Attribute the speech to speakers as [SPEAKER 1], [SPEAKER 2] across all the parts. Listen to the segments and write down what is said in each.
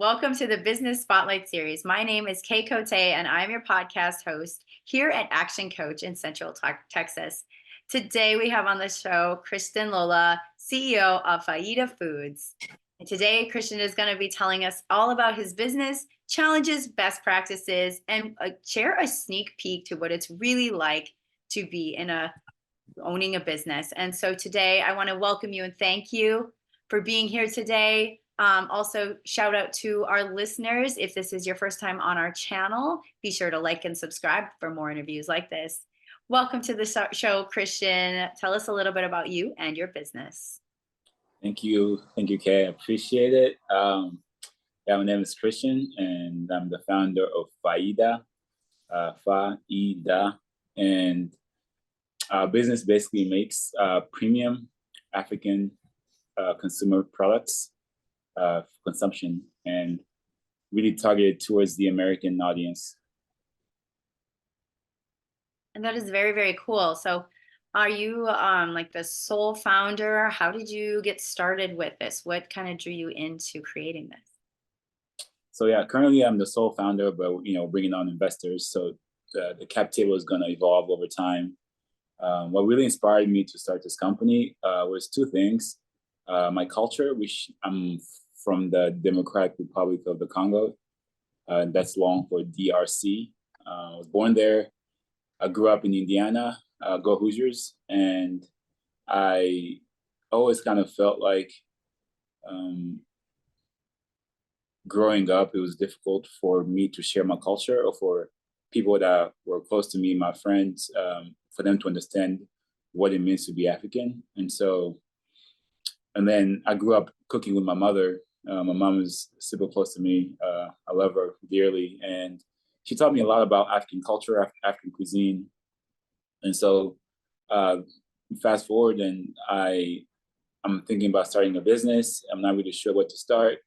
[SPEAKER 1] Welcome to the Business Spotlight Series. My name is Kay Cote, and I'm your podcast host here at Action Coach in Central Texas. Today, we have on the show Christian Lola, CEO of Fiada Foods. And today, Christian is going to be telling us all about his business, challenges, best practices, and share a sneak peek to what it's really like to be owning a business. And so today, I want to welcome you and thank you for being here today. Also, shout out to our listeners. If this is your first time on our channel, be sure to like and subscribe for more interviews like this. Welcome to the show, Christian. Tell us a little bit about you and your business.
[SPEAKER 2] Thank you, Kay. I appreciate it. My name is Christian, and I'm the founder of Fida, and our business basically makes premium African consumer products for consumption and really targeted towards the American audience.
[SPEAKER 1] And that is very, very cool. So are you like the sole founder? How did you get started with this? What kind of drew you into creating this?
[SPEAKER 2] So yeah, currently I'm the sole founder, but bringing on investors. So the cap table is going to evolve over time. What really inspired me to start this company was two things. My culture, which I'm from the Democratic Republic of the Congo. That's long for DRC. I was born there. I grew up in Indiana, go Hoosiers. And I always kind of felt like growing up, it was difficult for me to share my culture or for people that were close to me, my friends, for them to understand what it means to be African. And then I grew up cooking with my mother. My mom is super close to me. I love her dearly. And she taught me a lot about African culture, African cuisine. And so fast forward, and I'm thinking about starting a business. I'm not really sure what to start.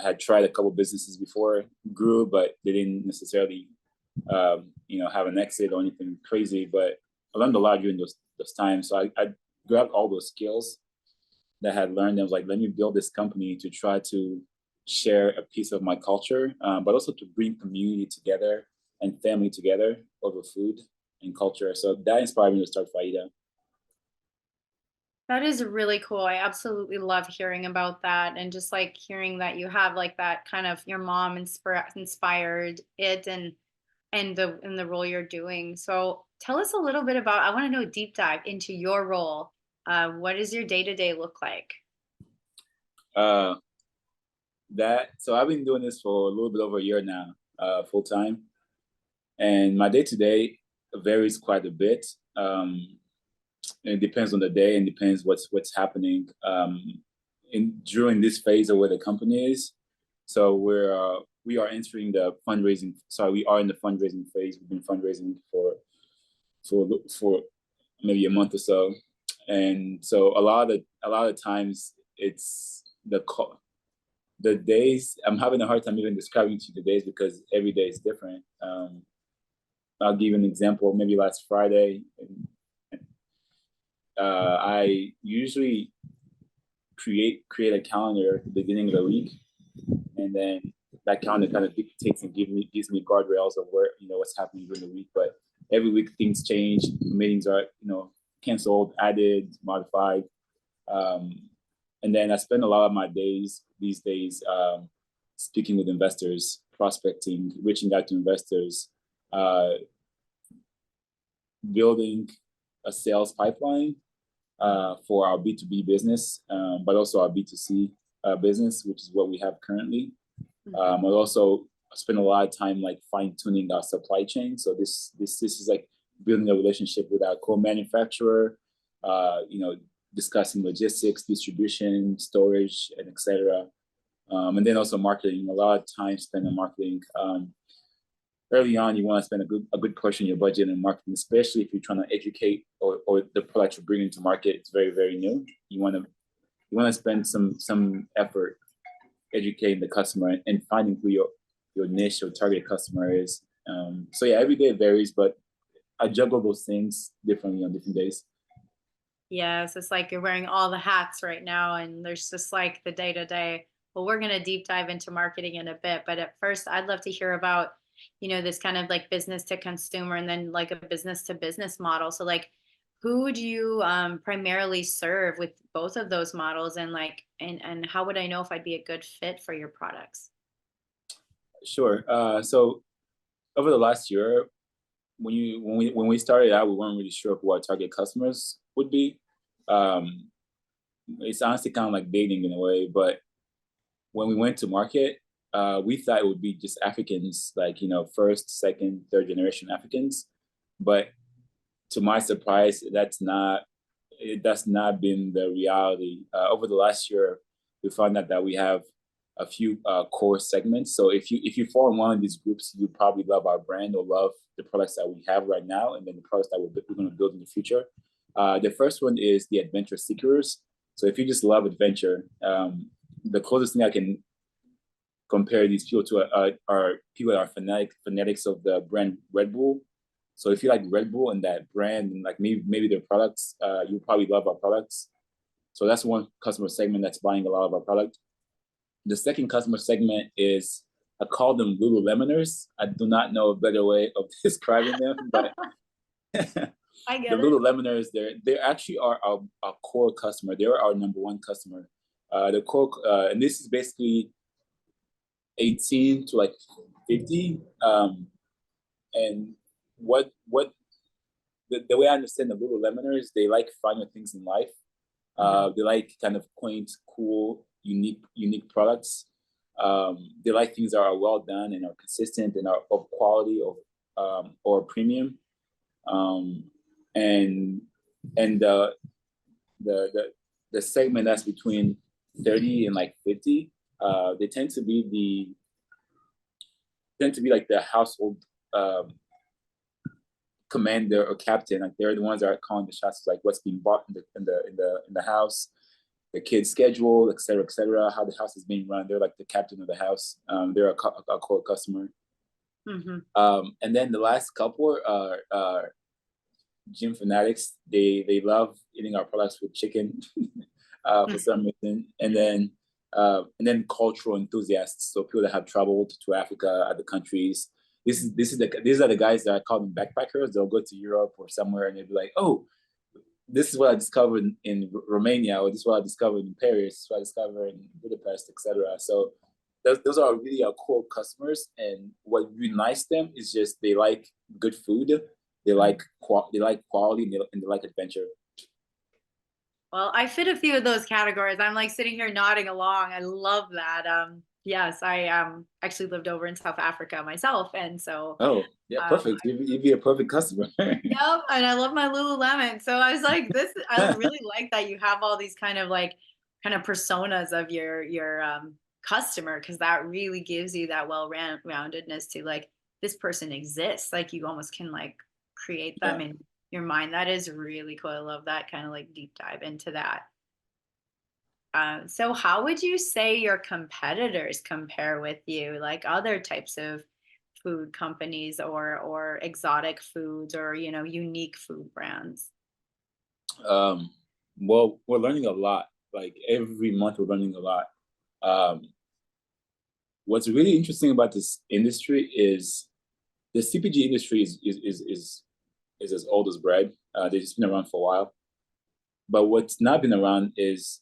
[SPEAKER 2] Had tried a couple businesses before, grew, but they didn't necessarily have an exit or anything crazy. But I learned a lot during those times. So I grabbed all those skills that I had learned. I was like, let me build this company to try to share a piece of my culture, but also to bring community together and family together over food and culture. So that inspired me to start Fida.
[SPEAKER 1] That is really cool. I absolutely love hearing about that, and just like hearing that you have like that kind of your mom inspired it and the role you're doing. So tell us a little bit about. I want to know a deep dive into your role. What does your day-to-day look like?
[SPEAKER 2] So I've been doing this for a little bit over a year now, full time, and my day-to-day varies quite a bit. It depends on the day and depends what's happening during this phase of where the company is. So we are entering the fundraising. Sorry, we are in the fundraising phase. We've been fundraising for maybe a month or so. And so a lot of times it's the days. I'm having a hard time even describing to you the days because every day is different. I'll give you an example. Maybe last Friday, I usually create a calendar at the beginning of the week, and then that calendar kind of dictates and gives me guardrails of where what's happening during the week. But every week things change. Meetings are canceled, added, modified. And then I spend a lot of my days these days speaking with investors, prospecting, reaching out to investors, building a sales pipeline for our B2B business, but also our B2C business, which is what we have currently. I also spend a lot of time like fine-tuning our supply chain. So this is like building a relationship with our co-manufacturer, discussing logistics, distribution, storage, and etc. And then also marketing. A lot of time spent on marketing. Early on, you want to spend a good portion of your budget in marketing, especially if you're trying to educate or the product you're bringing to market is very, very new. You want to spend some effort educating the customer and finding who your niche or target customer is. So yeah, every day varies, but I juggle those things differently on different days.
[SPEAKER 1] Yes, it's like you're wearing all the hats right now, and there's just like the day to day. Well, we're going to deep dive into marketing in a bit, but at first I'd love to hear about, this kind of like business to consumer and then like a business to business model. So like who do you primarily serve with both of those models, and like and how would I know if I'd be a good fit for your products?
[SPEAKER 2] Sure. So over the last year, when we started out, we weren't really sure who our target customers would be. Um, it's honestly kind of like dating in a way, but when we went to market, we thought it would be just Africans, like first, second, third generation Africans. But to my surprise, that's not been the reality. Over the last year, we found out that we have a few core segments. So if you fall in one of these groups, you probably love our brand or love the products that we have right now, and then the products that we're going to build in the future. The first one is the adventure seekers. So if you just love adventure, the closest thing I can compare these people to are people that are fanatics of the brand Red Bull. So if you like Red Bull and that brand and like maybe their products, you probably love our products. So that's one customer segment that's buying a lot of our product. The second customer segment is, I call them Lululemoners. I do not know a better way of describing them, but
[SPEAKER 1] I
[SPEAKER 2] the
[SPEAKER 1] get it.
[SPEAKER 2] Lululemoners, they actually are our core customer. They're our number one customer. The core, and this is basically 18 to like 50. And what the way I understand the Lululemoners, they like finding things in life. They like kind of quaint, cool, unique products. They like things that are well done and are consistent and are of quality or premium. And the segment that's between 30 and like 50, they tend to be like the household commander or captain. Like they're the ones that are calling the shots, like what's being bought in the house, the kids' schedule, et cetera, how the house is being run. They're like the captain of the house. They're a core customer. And then the last couple are gym fanatics. They love eating our products with chicken for some reason. And then cultural enthusiasts. So people that have traveled to Africa, other countries. These are the guys that I call them backpackers. They'll go to Europe or somewhere and they'll be like, oh, this is what I discovered in Romania, or this is what I discovered in Paris, this is what I discovered in Budapest, etc. So those are really our core customers, and what unites them is just they like good food, they like quality, and they like adventure.
[SPEAKER 1] Well, I fit a few of those categories. I'm like sitting here nodding along. I love that. Yes, I actually lived over in South Africa myself, and so
[SPEAKER 2] Oh, yeah, perfect. You'd be a perfect customer.
[SPEAKER 1] yep, and I love my Lululemon. So I was like, this. I really like that you have all these kind of personas of your customer, because that really gives you that well-roundedness to like, this person exists. Like you almost can like create them
[SPEAKER 2] Yeah.
[SPEAKER 1] in your mind. That is really cool. I love that kind of like deep dive into that. So how would you say your competitors compare with you, like other types of food companies or exotic foods or unique food brands?
[SPEAKER 2] Well, we're learning a lot. Like every month, we're learning a lot. Um, what's really interesting about this industry is the CPG industry is as old as bread. They've just been around for a while. But what's not been around is,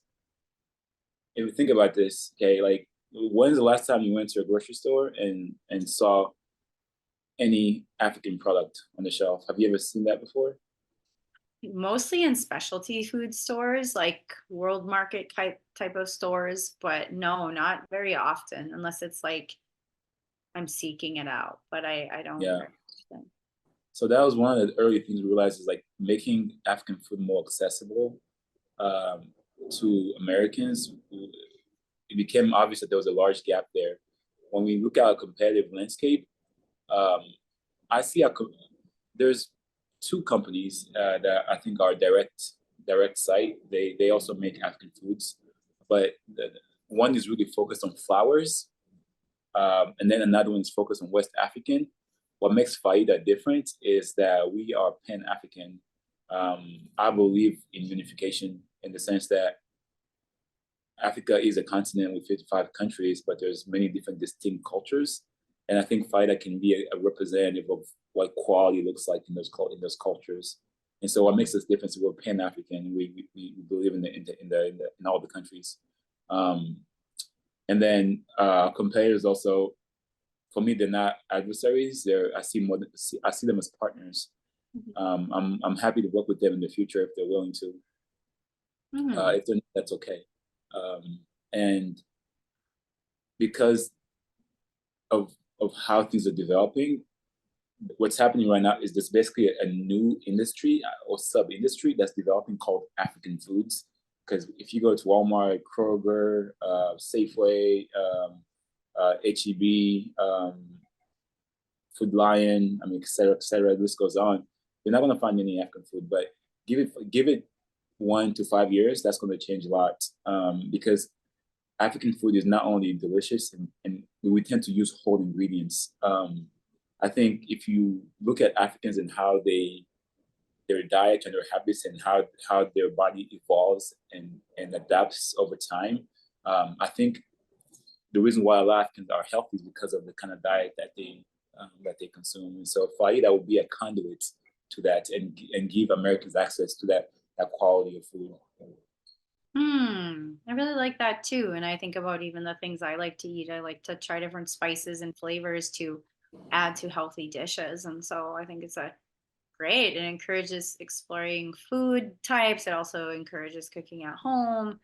[SPEAKER 2] if you think about this, okay, like when's the last time you went to a grocery store and saw any African product on the shelf? Have you ever seen that before?
[SPEAKER 1] Mostly in specialty food stores, like world market type of stores, but no, not very often, unless it's like I'm seeking it out, but I don't
[SPEAKER 2] Yeah.
[SPEAKER 1] very often.
[SPEAKER 2] So that was one of the early things we realized, is like making African food more accessible um, to Americans. It became obvious that there was a large gap there. When we look at a competitive landscape, um, I see there's two companies that I think are direct site. They also make African foods, but one is really focused on flowers, and then another one is focused on West African. What makes Fida different is that we are Pan African. I believe in unification in the sense that Africa is a continent with 55 countries, but there's many different distinct cultures. And I think Fida can be a representative of what quality looks like in those cultures. And so what makes us different is we're Pan-African. We believe in all the countries. And then competitors also, for me, they're not adversaries. I see them as partners. I'm happy to work with them in the future if they're willing to. If they're not, that's okay. And because of how things are developing, what's happening right now is there's basically a new industry or sub-industry that's developing called African foods. Because if you go to Walmart, Kroger, Safeway, HEB, Food Lion, I mean, et cetera, this goes on, you're not going to find any African food, but give it 1 to 5 years, that's going to change a lot, because African food is not only delicious, and we tend to use whole ingredients. I think if you look at Africans and how their diet and their habits and how their body evolves and adapts over time, I think the reason why a lot of Africans are healthy is because of the kind of diet that they consume. And so Fida would be a conduit to that and give Americans access to that quality of food.
[SPEAKER 1] I really like that too. And I think about even the things I like to eat. I like to try different spices and flavors to add to healthy dishes. And so I think it's a great. It encourages exploring food types. It also encourages cooking at home,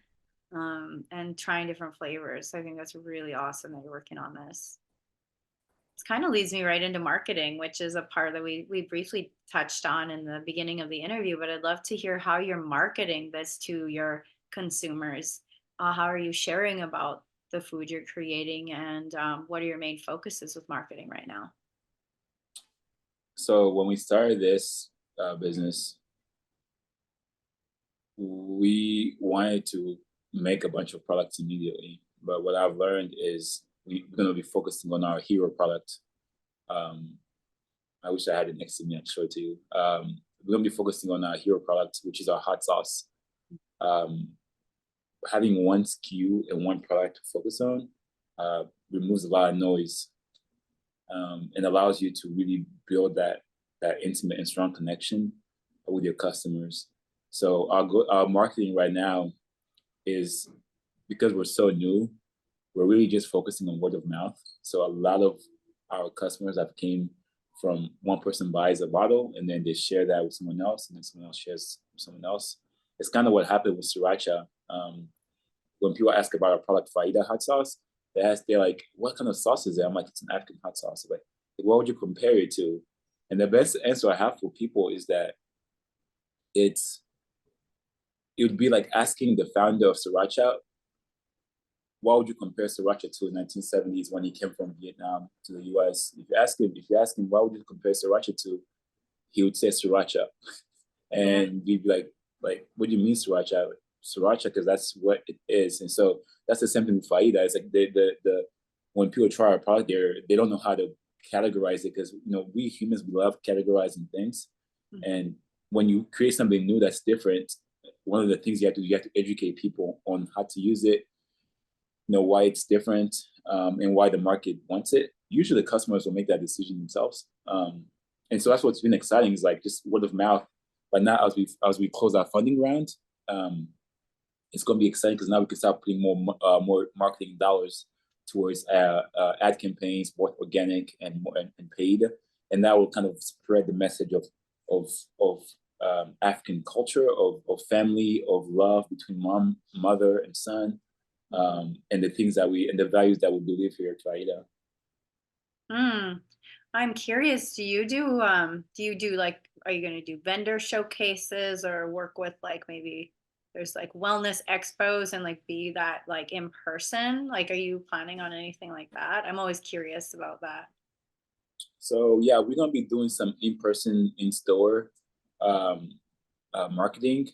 [SPEAKER 1] and trying different flavors. I think that's really awesome that you're working on this. This kind of leads me right into marketing, which is a part that we briefly touched on in the beginning of the interview, but I'd love to hear how you're marketing this to your consumers. How are you sharing about the food you're creating, and what are your main focuses with marketing right now?
[SPEAKER 2] So when we started this business, we wanted to make a bunch of products immediately. But what I've learned is we're going to be focusing on our hero product. I wish I had it next to me. I'd show it to you. We're going to be focusing on our hero product, which is our hot sauce. Having one SKU and one product to focus on removes a lot of noise, and allows you to really build that intimate and strong connection with your customers. So our marketing right now is, because we're so new, we're really just focusing on word of mouth. So a lot of our customers have came from one person buys a bottle and then they share that with someone else, and then someone else shares with someone else. It's kind of what happened with sriracha. When people ask about our product, Fida hot sauce, they're like, what kind of sauce is it? I'm like, it's an African hot sauce. Like, what would you compare it to? And the best answer I have for people is that it would be like asking the founder of sriracha, what would you compare sriracha to in 1970s when he came from Vietnam to the US? If you ask him, what would you compare sriracha to? He would say sriracha. And we'd be like, what do you mean sriracha? Sriracha, because that's what it is. And so that's the same thing with Fida. It's like the when people try our product, they don't know how to categorize it, because we humans, we love categorizing things. And when you create something new that's different, one of the things you have to educate people on how to use it, why it's different, and why the market wants it. Usually the customers will make that decision themselves. And so that's what's been exciting, is like just word of mouth. But now as we close our funding round, it's going to be exciting, because now we can start putting more marketing dollars towards ad campaigns, both organic and paid, and that will kind of spread the message of African culture, of family, of love between mom, mother, and son, and the things and the values that we believe here at Fida.
[SPEAKER 1] I'm curious, do you do like, are you going to do vendor showcases or work with like, maybe there's like wellness expos and like be that like in person? Like, are you planning on anything like that? I'm always curious about that.
[SPEAKER 2] So yeah, we're gonna be doing some in-person, in-store marketing.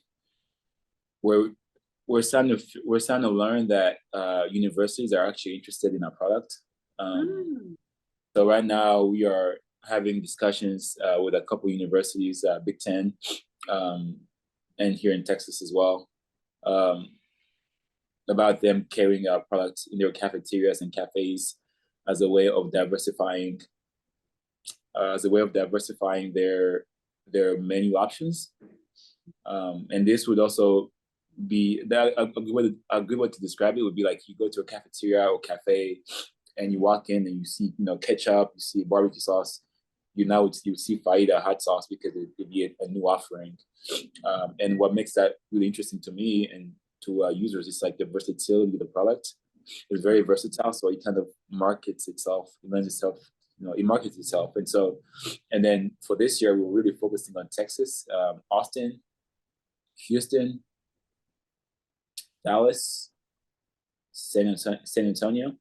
[SPEAKER 2] We're starting to learn that universities are actually interested in our product. So right now we are having discussions with a couple universities, Big Ten, and here in Texas as well. about them carrying our products in their cafeterias and cafes as a way of diversifying, their menu options. And this would also be that a good way to describe it would be like you go to a cafeteria or cafe and you walk in and you see, ketchup, you see barbecue sauce, you see Fida hot sauce because it'd be a new offering. And what makes that really interesting to me and to users is like the versatility of the product. It's very versatile, so it kind of markets itself, it lends itself, it markets itself. And then for this year, we're really focusing on Texas, Austin, Houston, Dallas, San Antonio.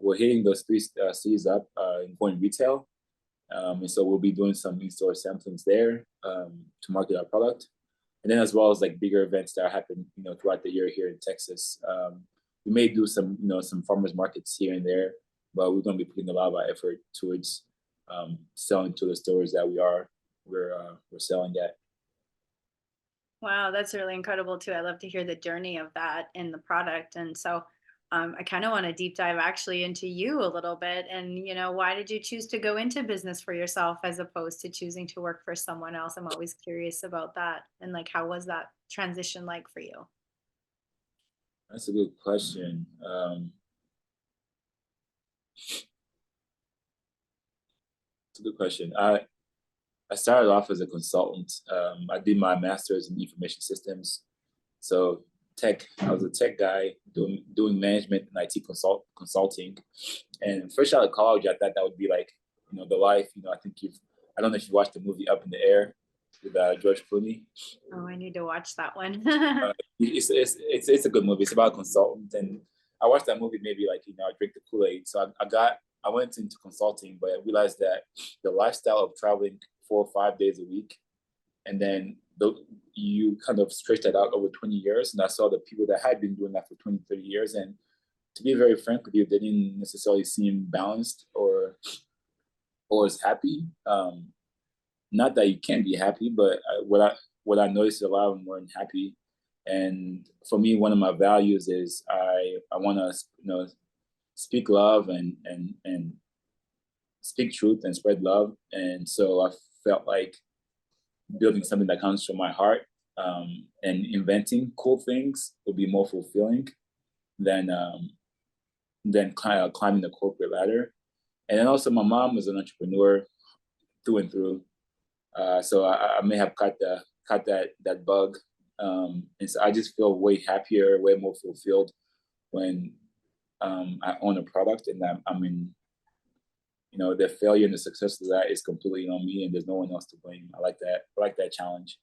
[SPEAKER 2] We're hitting those three cities up and going retail. And so we'll be doing some in-store samplings there to market our product. And then as well as like bigger events that happen, throughout the year here in Texas. We may do some, some farmers markets here and there, but we're going to be putting a lot of our effort towards selling to the stores that we're selling at.
[SPEAKER 1] Wow, that's really incredible too. I love to hear the journey of that in the product. And so I kind of want to deep dive actually into you a little bit. And, why did you choose to go into business for yourself as opposed to choosing to work for someone else? I'm always curious about that. And like, how was that transition like for you?
[SPEAKER 2] That's a good question. It's a good question. I started off as a consultant. I did my master's in information systems. So I was a tech guy doing management and IT consulting. And fresh out of college, I thought that would be like, the life. I don't know if you watched the movie Up in the Air with George Clooney.
[SPEAKER 1] Oh, I need to watch that one.
[SPEAKER 2] It's a good movie. It's about a consultant, and I watched that movie maybe like I drink the Kool-Aid. So I went into consulting, but I realized that the lifestyle of traveling 4 or 5 days a week, and then you kind of stretch that out over 20 years. And I saw the people that had been doing that for 20, 30 years. And to be very frank with you, they didn't necessarily seem balanced or as happy. Not that you can't be happy, but what I noticed, a lot of them weren't happy. And for me, one of my values is I want to speak love and speak truth and spread love. And so I felt like building something that comes from my heart, and inventing cool things would be more fulfilling than kind of climbing the corporate ladder. And then also my mom was an entrepreneur through and through. So I may have caught that bug. And so I just feel way happier, way more fulfilled when I own a product and I'm in, the failure and the success of that is completely on me and there's no one else to blame. I like that. I like that challenge.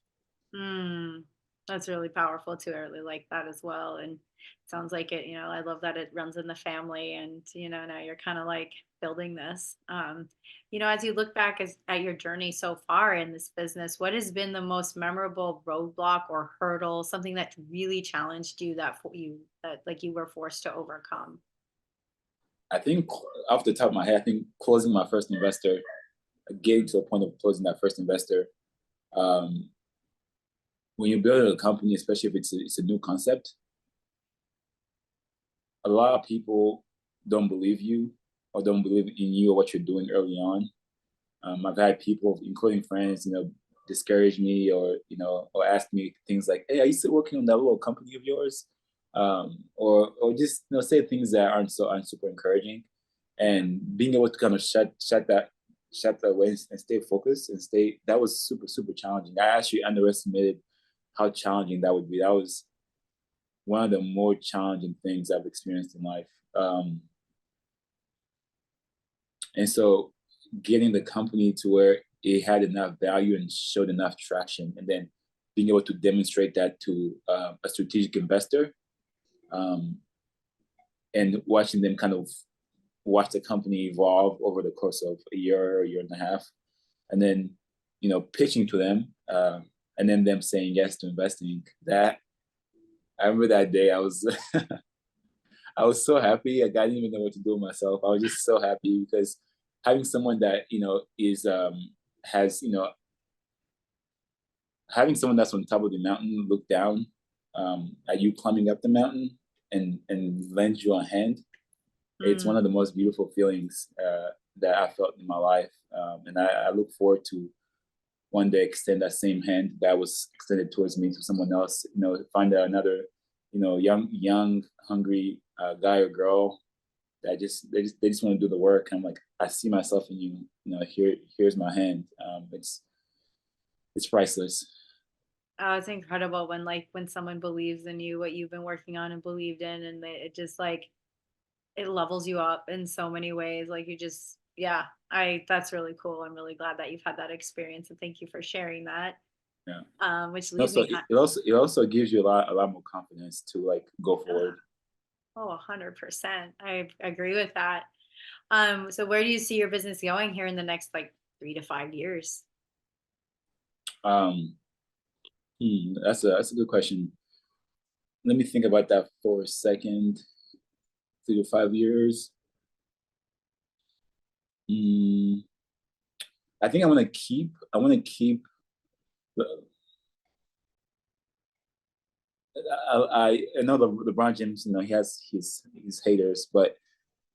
[SPEAKER 1] That's really powerful too. I really like that as well. And it sounds like it, I love that it runs in the family and, now you're kind of like building this. As you look back at your journey so far in this business, what has been the most memorable roadblock or hurdle, something that really challenged you that you were forced to overcome?
[SPEAKER 2] I think off the top of my head, I think closing my first investor, getting to a point of closing that first investor. When you build a company, especially if it's a new concept, a lot of people don't believe you or don't believe in you or what you're doing early on. I've had people, including friends, discourage me or ask me things like, "Hey, are you still working on that little company of yours?" Or just say things that aren't super encouraging, and being able to kind of shut that away and stay focused that was super challenging. I actually underestimated how challenging that would be. That was one of the more challenging things I've experienced in life. And so getting the company to where it had enough value and showed enough traction, and then being able to demonstrate that to a strategic investor, and watching them kind of watch the company evolve over the course of a year and a half, and then pitching to them, and then them saying yes to investing. That I remember that day. I was I was so happy. I didn't even know what to do with myself. I was just so happy because having someone that is has having someone that's on top of the mountain look down at you climbing up the mountain and lends you a hand. It's one of the most beautiful feelings that I felt in my life. And I look forward to one day extend that same hand that was extended towards me to someone else, find another, young, hungry guy or girl that they just want to do the work. I'm like, I see myself in you, here's my hand. It's priceless.
[SPEAKER 1] Oh, it's incredible when someone believes in you, what you've been working on and believed in, and it just it levels you up in so many ways. Like you just, yeah, that's really cool. I'm really glad that you've had that experience, and thank you for sharing that.
[SPEAKER 2] Yeah.
[SPEAKER 1] Which leads me.
[SPEAKER 2] It also gives you a lot more confidence to go forward.
[SPEAKER 1] Oh, 100%. I agree with that. So where do you see your business going here in the next 3 to 5 years?
[SPEAKER 2] Um, that's a good question. Let me think about that for a second. 3 to 5 years. I think I want to keep. I know LeBron James. He has his haters, but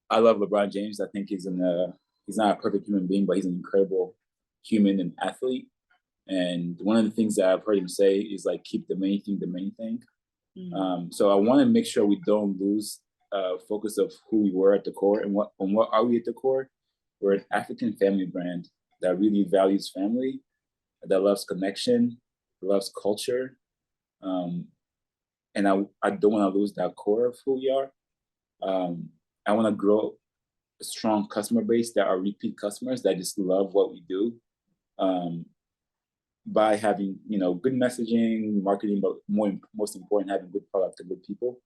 [SPEAKER 2] I love LeBron James. I think he's not a perfect human being, but he's an incredible human and athlete. And one of the things that I've heard him say is keep the main thing the main thing. So I want to make sure we don't lose focus of who we were at the core and what are we at the core. We're an African family brand that really values family, that loves connection, loves culture, and I don't want to lose that core of who we are. I want to grow a strong customer base that are repeat customers that just love what we do. By having good messaging, marketing, but most important, having good product and good people.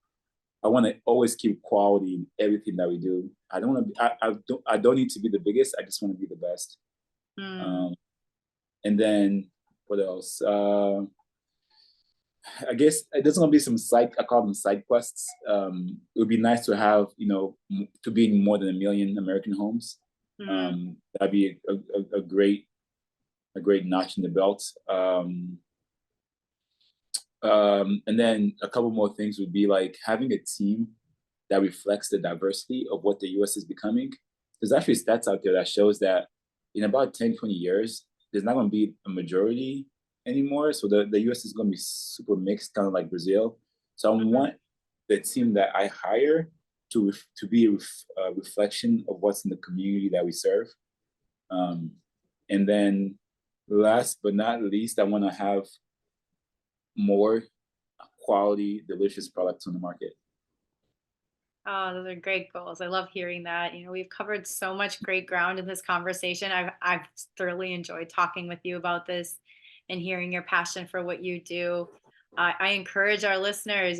[SPEAKER 2] I want to always keep quality in everything that we do. I don't want to. I don't need to be the biggest. I just want to be the best. And then what else? I guess there's gonna be some I call them side quests. It would be nice to have to be in more than 1 million American homes. That'd be a great notch in the belt. And then a couple more things would be having a team that reflects the diversity of what the US is becoming. There's actually stats out there that shows that in about 10, 20 years, there's not going to be a majority anymore. So the US is going to be super mixed, kind of like Brazil. So I want the team that I hire to be a reflection of what's in the community that we serve. And then last but not least, I want to have more quality, delicious products on the market.
[SPEAKER 1] Oh, those are great goals. I love hearing that. We've covered so much great ground in this conversation. I've thoroughly enjoyed talking with you about this and hearing your passion for what you do. I encourage our listeners,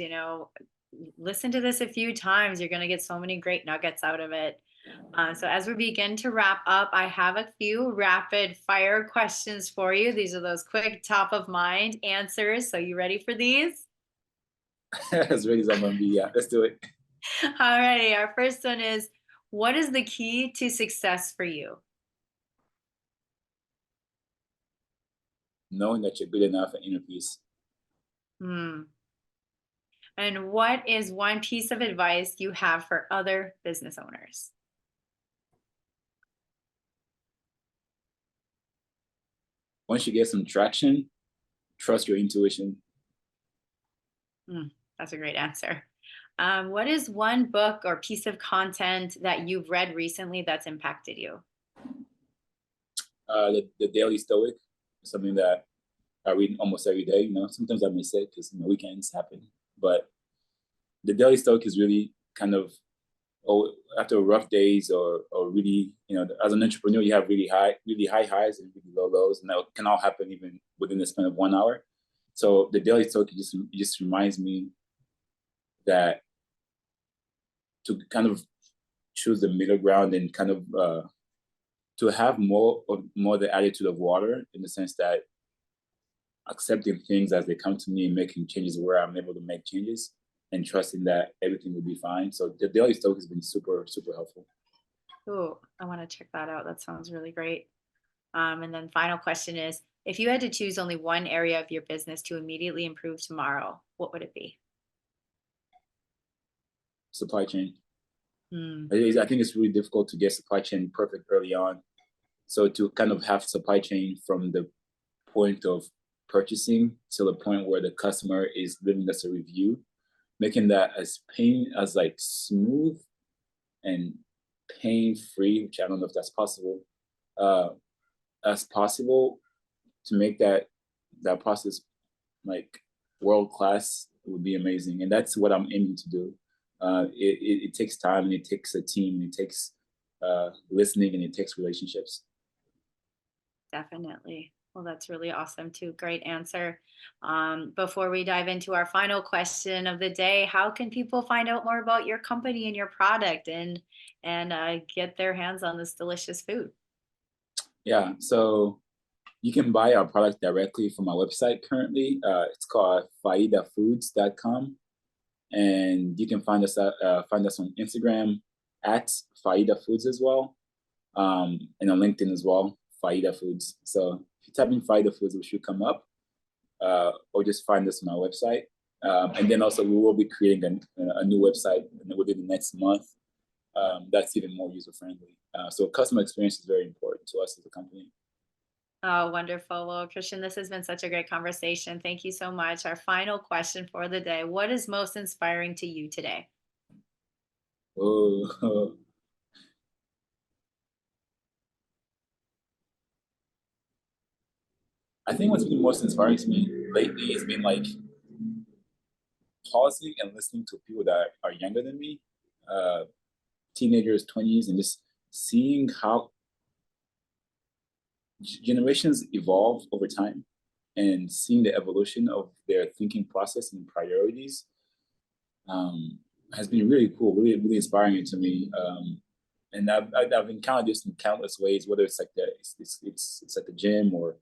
[SPEAKER 1] listen to this a few times. You're going to get so many great nuggets out of it. So as we begin to wrap up, I have a few rapid fire questions for you. These are those quick top of mind answers. So you ready for these?
[SPEAKER 2] As ready as I'm going to be. Yeah, let's do it.
[SPEAKER 1] All righty. Our first one is, what is the key to success for you?
[SPEAKER 2] Knowing that you're good enough at inner peace.
[SPEAKER 1] And what is one piece of advice you have for other business owners?
[SPEAKER 2] Once you get some traction, trust your intuition.
[SPEAKER 1] That's a great answer. What is one book or piece of content that you've read recently that's impacted you?
[SPEAKER 2] The Daily Stoic, something that I read almost every day. Sometimes I miss it because weekends happen. But the Daily Stoic is really kind of after rough days or really, as an entrepreneur, you have really high highs and really low lows, and that can all happen even within the span of 1 hour. So the Daily Stoic just reminds me that to kind of choose the middle ground and kind of to have more the attitude of water, in the sense that accepting things as they come to me and making changes where I'm able to make changes and trusting that everything will be fine. So the Daily Stoic has been super, super helpful.
[SPEAKER 1] Oh, I want to check that out. That sounds really great. And then final question is, If you had to choose only one area of your business to immediately improve tomorrow, what would it be?
[SPEAKER 2] Supply chain.
[SPEAKER 1] Hmm.
[SPEAKER 2] I think it's really difficult to get supply chain perfect early on. So to kind of have supply chain from the point of purchasing to the point where the customer is leaving us a review, making that as like smooth and pain free, which I don't know if that's possible, uh, as possible, to make that process like world class would be amazing. And that's what I'm aiming to do. It takes time, and it takes a team, and it takes listening, and it takes relationships.
[SPEAKER 1] Definitely. Well, that's really awesome too. Great answer. Before we dive into our final question of the day, how can people find out more about your company and your product and get their hands on this delicious food?
[SPEAKER 2] Yeah, so you can buy our product directly from our website currently. It's called FidaFoods.com. And you can find us on Instagram at Fiada Foods as well, and on LinkedIn as well, Fiada Foods. So if you type in Fiada Foods, it should come up, or just find us on our website. And then also we will be creating a new website within the next month. That's even more user friendly. So customer experience is very important to us as a company.
[SPEAKER 1] Oh, wonderful. Well, Christian, this has been such a great conversation. Thank you so much. Our final question for the day: what is most inspiring to you today?
[SPEAKER 2] Oh, I think what's been most inspiring to me lately has been like pausing and listening to people that are younger than me, uh, teenagers, 20s, and just seeing how generations evolve over time, and seeing the evolution of their thinking process and priorities, um, has been really cool, really, really inspiring to me. And I've encountered this in countless ways, whether it's like it's at the gym, or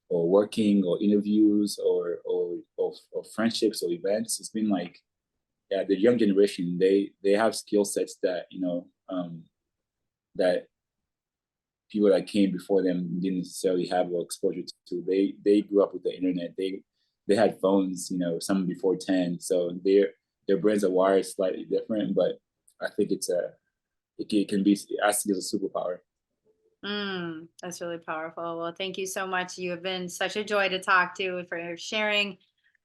[SPEAKER 2] working, or interviews, or friendships, or events. It's been like, yeah, the young generation, they have skill sets that, that people that came before them didn't necessarily have exposure to. They grew up with the internet. They had phones, some before 10. So their brains are wired slightly different, but I think it can be, I see it as a superpower.
[SPEAKER 1] That's really powerful. Well, thank you so much. You have been such a joy to talk to for sharing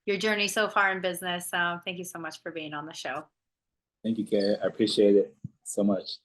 [SPEAKER 1] your journey so far in business. Thank you so much for being on the show.
[SPEAKER 2] Thank you, Kay. I appreciate it so much.